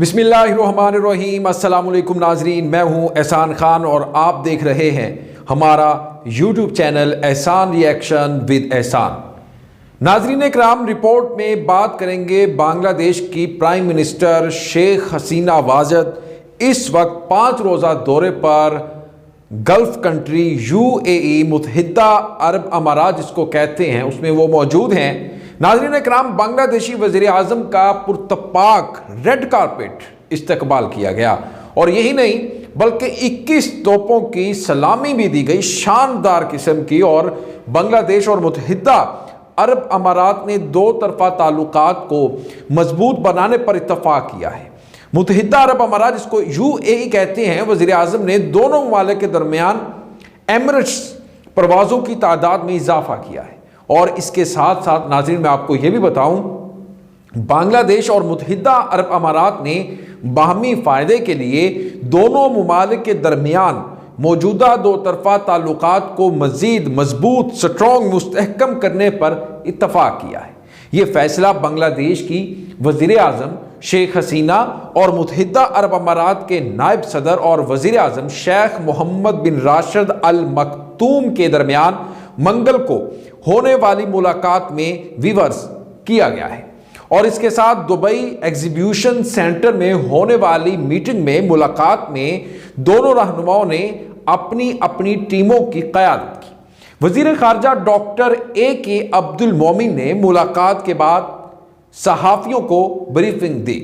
बिस्मिल्लाहिर्रहमानिर्रहीम। अस्सलाम वालेकुम नाजरीन, मैं हूं एहसान खान और आप देख रहे हैं हमारा यूट्यूब चैनल एहसान रिएक्शन विद एहसान। नाजरीन इकराम, रिपोर्ट में बात करेंगे बांग्लादेश की प्राइम मिनिस्टर शेख हसीना वाजिद इस वक्त 5 रोज़ा दौरे पर गल्फ कंट्री UAE मुत्तहिदा अरब अमारात जिसको कहते हैं उसमें वो मौजूद हैं। नाज़रीन इकराम, बांग्लादेशी वज़ीर आज़म का पुरतपाक रेड कारपेट इस्तकबाल किया गया और यही नहीं बल्कि 21 तोपों की सलामी भी दी गई, शानदार किस्म की। और बांग्लादेश और मुत्तहिदा अरब अमारात ने दो तरफा ताल्लुकात को मजबूत बनाने पर इत्तफाक किया है। मुत्तहिदा अरब अमारात जिसको UAE कहते हैं, वज़ीर आज़म ने दोनों ममालिक के दरमियान एमिरेट्स परवाज़ों की तादाद में इजाफा किया है। और इसके साथ साथ नाज़रीन मैं आपको यह भी बताऊं, बांग्लादेश और मुत्तहिदा अरब अमारात ने बाहमी फ़ायदे के लिए दोनों ममालिक के दरमियान मौजूदा दो तरफा ताल्लुकात को मज़ीद मजबूत स्ट्रॉन्ग मुस्तहकम करने पर इत्तफाक किया है। ये फ़ैसला बांग्लादेश की वज़ीर आज़म शेख हसीना और मुत्तहिदा अरब अमारात के नायब सदर और वज़ीर आज़म शेख मोहम्मद बिन राशिद अल मक्तूम के दरमियान मंगल को होने वाली मुलाकात में विवर्स किया गया है। और इसके साथ दुबई एग्जीबिशन सेंटर में होने वाली मीटिंग में मुलाकात में दोनों रहनुमाओं ने अपनी अपनी टीमों की क़यादत की। वज़ीर ख़ारजा डॉक्टर AK अब्दुल मोमिन ने मुलाकात के बाद सहाफ़ियों को ब्रीफिंग दी।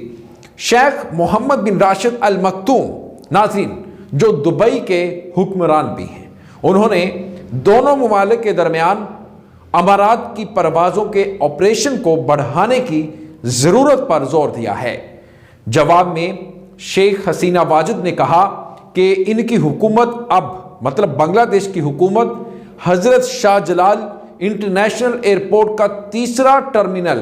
शेख मोहम्मद बिन राशिद अल मक्तूम नाज़रीन जो दुबई के हुक्मरान भी हैं, उन्होंने दोनों ममालिक के दरमियान अमारात की परवाज़ों के ऑपरेशन को बढ़ाने की ज़रूरत पर जोर दिया है। जवाब में शेख हसीना वाजिद ने कहा कि इनकी हुकूमत अब मतलब बांग्लादेश की हुकूमत हज़रत शाह जलाल इंटरनेशनल एयरपोर्ट का 3रा टर्मिनल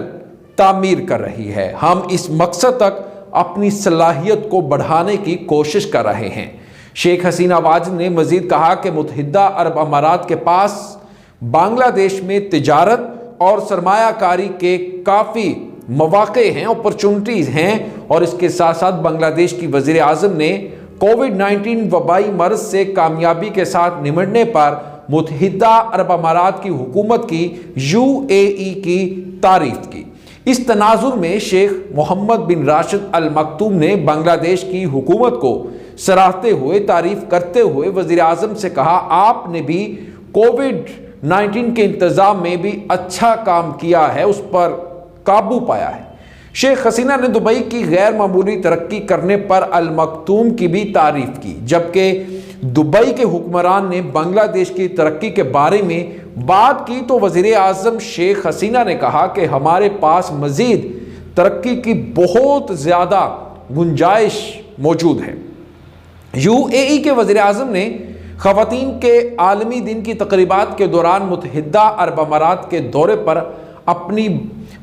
तामीर कर रही है। हम इस मकसद तक अपनी सलाहियत को बढ़ाने की कोशिश कर रहे हैं। शेख हसीना वाजिद ने मज़ीद कहा कि मुत्तहिदा अरब अमारात के पास बांग्लादेश में तिजारत और सरमायाकारी के काफ़ी मौक़े हैं, अपॉर्चुनिटीज़ हैं। और इसके साथ साथ बांग्लादेश की वज़ीर आज़म ने कोविड-19 वबाई मर्ज़ से कामयाबी के साथ निमटने पर मुत्तहिदा अरब अमारात की हुकूमत की UAE की तारीफ़ की। इस तनाजुर में शेख मोहम्मद बिन राशिद अल मक्तूम ने बांग्लादेश की हुकूमत को सराहते हुए तारीफ़ करते हुए वज़ीर आज़म से कहा, आपने भी कोविड-19 के इंतज़ाम में भी अच्छा काम किया है, उस पर काबू पाया है। शेख हसीना ने दुबई की गैर मामूली तरक्की करने पर अल मक्तूम की भी तारीफ़ की, जबकि दुबई के हुक्मरान ने बांग्लादेश की तरक्की के बारे में बात की तो वज़ीर आज़म शेख हसीना ने कहा कि हमारे पास मज़ीद तरक्की की बहुत ज़्यादा गुंजाइश मौजूद है। UAE के वज़ीर आज़म ने ख़वातीन के आलमी दिन की तक़रीबात के दौरान मुत्तहिदा अरब अमारात के दौरे पर अपनी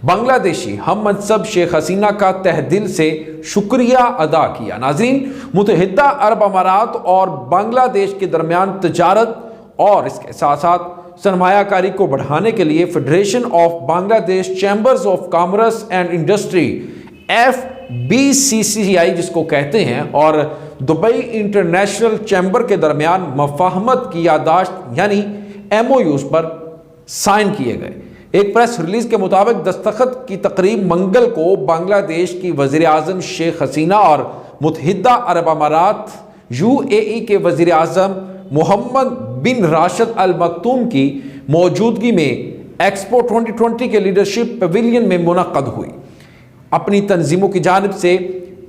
बांग्लादेशी हम मनसब शेख हसीना का तहे दिल से शुक्रिया अदा किया। नाज़रीन, मुत्तहिदा अरब अमारात और बांग्लादेश के दरमियान तजारत और इसके साथ साथ सरमायाकारी को बढ़ाने के लिए federation of Bangladesh chambers of commerce and industry FBCCI जिसको कहते हैं और दुबई इंटरनेशनल चैम्बर के दरमियान मफाहमत की यादाश्त यानी MOUs पर साइन किए गए। एक प्रेस रिलीज के मुताबिक दस्तखत की तकरीब मंगल को बांग्लादेश की वज़ीर आज़म शेख हसीना और मुत्तहिदा अरब अमारात UAE के वज़ीर आज़म मोहम्मद बिन राशिद अल मक्तूम की मौजूदगी में एक्सपो 2020 के लीडरशिप पवेलियन में मुनक़द हुई। अपनी तंजीमों की जानिब से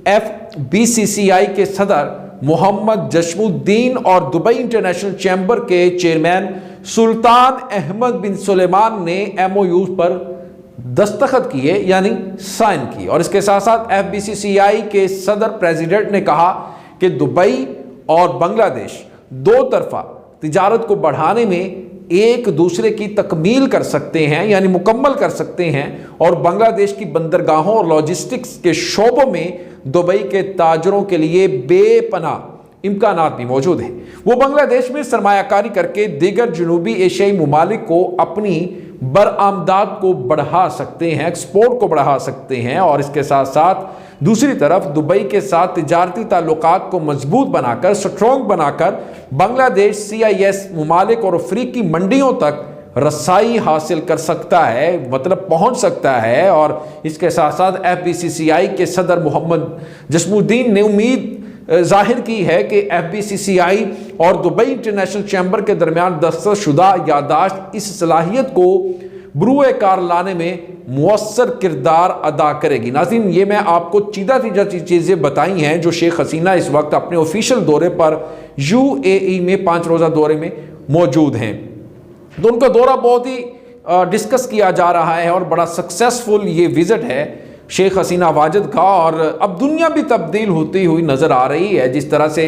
FBCCI के सदर मोहम्मद जशमुद्दीन और दुबई इंटरनेशनल चैम्बर के चेयरमैन सुल्तान अहमद बिन सुलेमान ने MOUs पर दस्तखत किए यानी साइन की। और इसके साथ साथ FBCCI के सदर प्रेसिडेंट ने कहा कि दुबई और बांग्लादेश दो तरफा तिजारत को बढ़ाने में एक दूसरे की तकमील कर सकते हैं यानी मुकम्मल कर सकते हैं। और बांग्लादेश की बंदरगाहों और लॉजिस्टिक्स के शोबों में दुबई के ताजरों के लिए बेपनाह इम्कानात भी मौजूद हैं। वो बांग्लादेश में सरमायाकारी करके दीगर जनूबी एशियाई ममालिक को अपनी बरआमदात को बढ़ा सकते हैं, एक्सपोर्ट को बढ़ा सकते हैं। और इसके साथ साथ दूसरी तरफ दुबई के साथ तिजारती ताल्लुकात को मजबूत बनाकर, स्ट्रॉन्ग बनाकर बांग्लादेश CIS मुमालिक और अफ्रीकी मंडियों तक रसाई हासिल कर सकता है, मतलब पहुंच सकता है। और इसके साथ साथ FBCCI के सदर मोहम्मद जस्मुद्दीन ने उम्मीद जाहिर की है कि FBCCI और दुबई इंटरनेशनल चैम्बर के दरमियान दस्तखतशुदा यादाश्त इस सलाहियत को बरूए कार लाने में मुअस्सर किरदार अदा करेगी। नाज़रीन, ये मैं आपको सीधा चीज़ें बताई हैं जो शेख हसीना इस वक्त अपने ऑफिशियल दौरे पर UAE में 5 रोज़ा दौरे में मौजूद हैं। तो उनका दौरा बहुत ही डिस्कस किया जा रहा है और बड़ा सक्सेसफुल ये विज़िट है शेख हसीना वाजिद का। और अब दुनिया भी तब्दील होती हुई नज़र आ रही है। जिस तरह से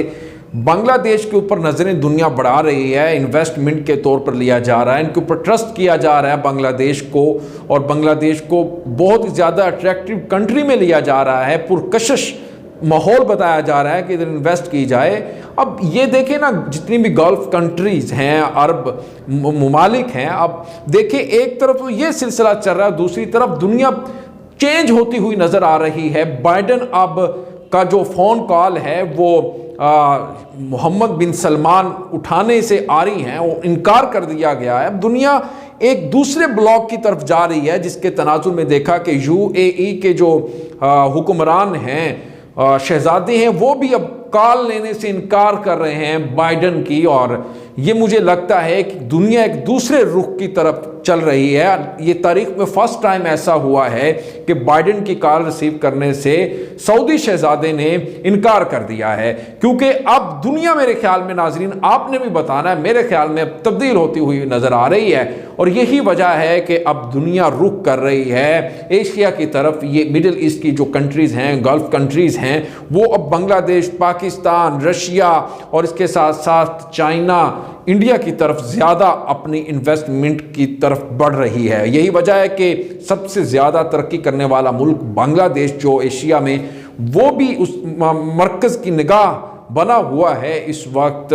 बांग्लादेश के ऊपर नज़रें दुनिया बढ़ा रही है, इन्वेस्टमेंट के तौर पर लिया जा रहा है, इनके ऊपर ट्रस्ट किया जा रहा है बांग्लादेश को, और बांग्लादेश को बहुत ही ज़्यादा अट्रैक्टिव कंट्री में लिया जा रहा है, पुरकशिश माहौल बताया जा रहा है कि इधर इन्वेस्ट की जाए। अब ये देखें ना, जितनी भी गल्फ कंट्रीज़ हैं, अरब मुमालिक हैं, अब देखें एक तरफ तो ये सिलसिला चल रहा है, दूसरी तरफ दुनिया चेंज होती हुई नज़र आ रही है। बाइडन अब का जो फ़ोन कॉल है वो मोहम्मद बिन सलमान उठाने से आ रही हैं, वो इनकार कर दिया गया है। अब दुनिया एक दूसरे ब्लॉक की तरफ जा रही है, जिसके तनाजुर में देखा कि UAE के जो हुक्मरान हैं, शहजादे हैं, वो भी अब कॉल लेने से इनकार कर रहे हैं बाइडन की। और ये मुझे लगता है कि दुनिया एक दूसरे रुख की तरफ चल रही है। ये तारीख में फर्स्ट टाइम ऐसा हुआ है कि बाइडन की कॉल रिसीव करने से सऊदी शहजादे ने इनकार कर दिया है, क्योंकि अब दुनिया, मेरे ख्याल में नाजरीन, आपने भी बताना है, मेरे ख्याल में अब तब्दील होती हुई नज़र आ रही है। और यही वजह है कि अब दुनिया रुख कर रही है एशिया की तरफ। ये मिडिल ईस्ट की जो कंट्रीज़ हैं, गल्फ कंट्रीज़ हैं, वो अब बांग्लादेश, पाकिस्तान, रशिया और इसके साथ साथ चाइना, इंडिया की तरफ ज़्यादा अपनी इन्वेस्टमेंट की तरफ बढ़ रही है। यही वजह है कि सबसे ज़्यादा तरक्की करने वाला मुल्क बांग्लादेश जो एशिया में, वो भी उस मरकज़ की निगाह बना हुआ है इस वक्त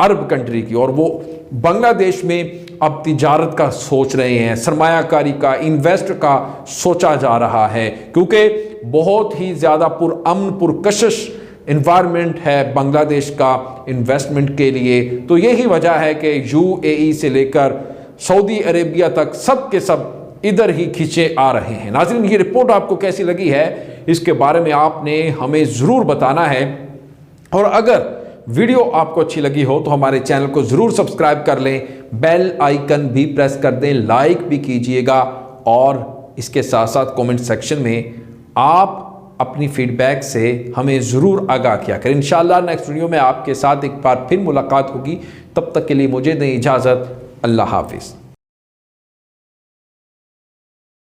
अरब कंट्री की। और वो बांग्लादेश में अब तिजारत का सोच रहे हैं, सरमायाकारी का, इन्वेस्ट का सोचा जा रहा है, क्योंकि बहुत ही ज़्यादा पुरअमन, पुरकशिश इन्वायरमेंट है बांग्लादेश का इन्वेस्टमेंट के लिए। तो यही वजह है कि UAE से लेकर सऊदी अरेबिया तक सब के सब इधर ही खींचे आ रहे हैं। नाज़रीन, ये रिपोर्ट आपको कैसी लगी है, इसके बारे में आपने हमें ज़रूर बताना है। और अगर वीडियो आपको अच्छी लगी हो तो हमारे चैनल को ज़रूर सब्सक्राइब कर लें, बेल आइकन भी प्रेस कर दें, लाइक भी कीजिएगा, और इसके साथ साथ कमेंट सेक्शन में आप अपनी फीडबैक से हमें ज़रूर आगाह किया करें। इंशाअल्लाह नेक्स्ट वीडियो में आपके साथ एक बार फिर मुलाकात होगी। तब तक के लिए मुझे दें इजाज़त। अल्लाह हाफिज़।